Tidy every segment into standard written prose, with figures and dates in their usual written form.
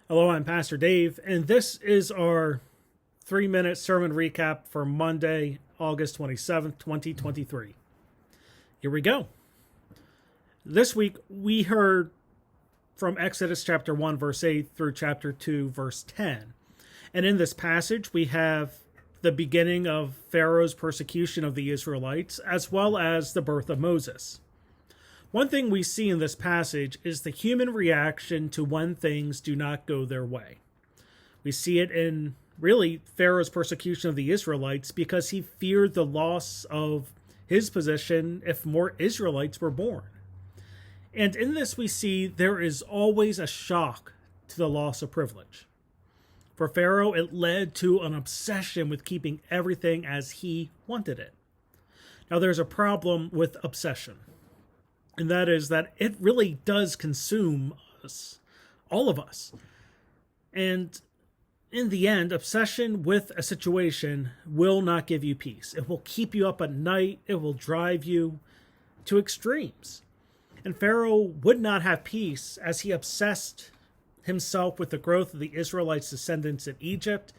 Hello, I'm Pastor Dave, and this is our 3-minute sermon recap for Monday, August 27th, 2023. Here we go. This week, we heard from Exodus chapter 1, verse 8 through chapter 2, verse 10. And in this passage, we have the beginning of Pharaoh's persecution of the Israelites, as well as the birth of Moses. One thing we see in this passage is the human reaction to when things do not go their way. We see it in really Pharaoh's persecution of the Israelites because he feared the loss of his position if more Israelites were born. And in this we see there is always a shock to the loss of privilege. For Pharaoh, it led to an obsession with keeping everything as he wanted it. Now there's a problem with obsession. And that is that it really does consume us, all of us. And in the end, obsession with a situation will not give you peace. It will keep you up at night. It will drive you to extremes. And Pharaoh would not have peace as he obsessed himself with the growth of the Israelites' descendants in Egypt,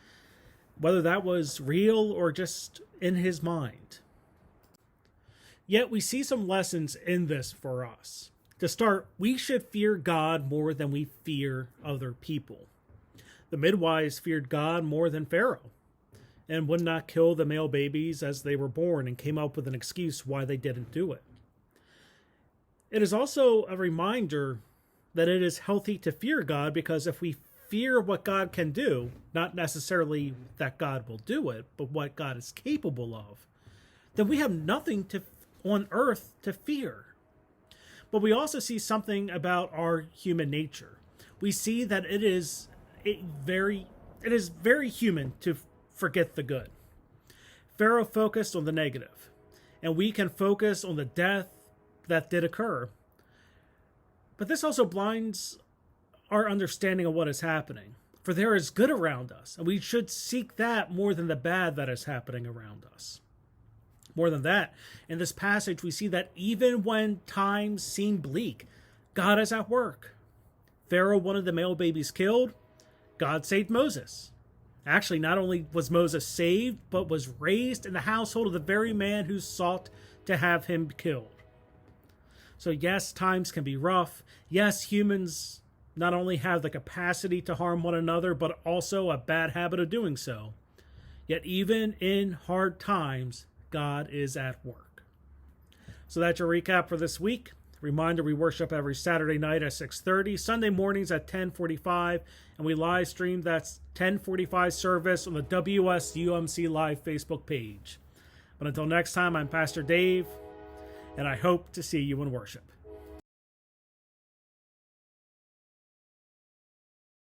whether that was real or just in his mind. Yet we see some lessons in this for us. To start, we should fear God more than we fear other people. The midwives feared God more than Pharaoh and would not kill the male babies as they were born and came up with an excuse why they didn't do it. It is also a reminder that it is healthy to fear God, because if we fear what God can do, not necessarily that God will do it, but what God is capable of, then we have nothing on earth to fear. But we also see something about our human nature. We see that it is very human to forget the good. Pharaoh focused on the negative, and we can focus on the death that did occur. But this also blinds our understanding of what is happening. For there is good around us, and we should seek that more than the bad that is happening around us. More than that, in this passage, we see that even when times seem bleak, God is at work. Pharaoh wanted the male babies killed. God saved Moses. Actually, not only was Moses saved, but was raised in the household of the very man who sought to have him killed. So yes, times can be rough. Yes, humans not only have the capacity to harm one another, but also a bad habit of doing so. Yet even in hard times, God is at work. So that's your recap for this week. Reminder, we worship every Saturday night at 6:30, Sunday mornings at 10:45, and we live stream that 10:45 service on the WSUMC Live Facebook page. But until next time, I'm Pastor Dave, and I hope to see you in worship.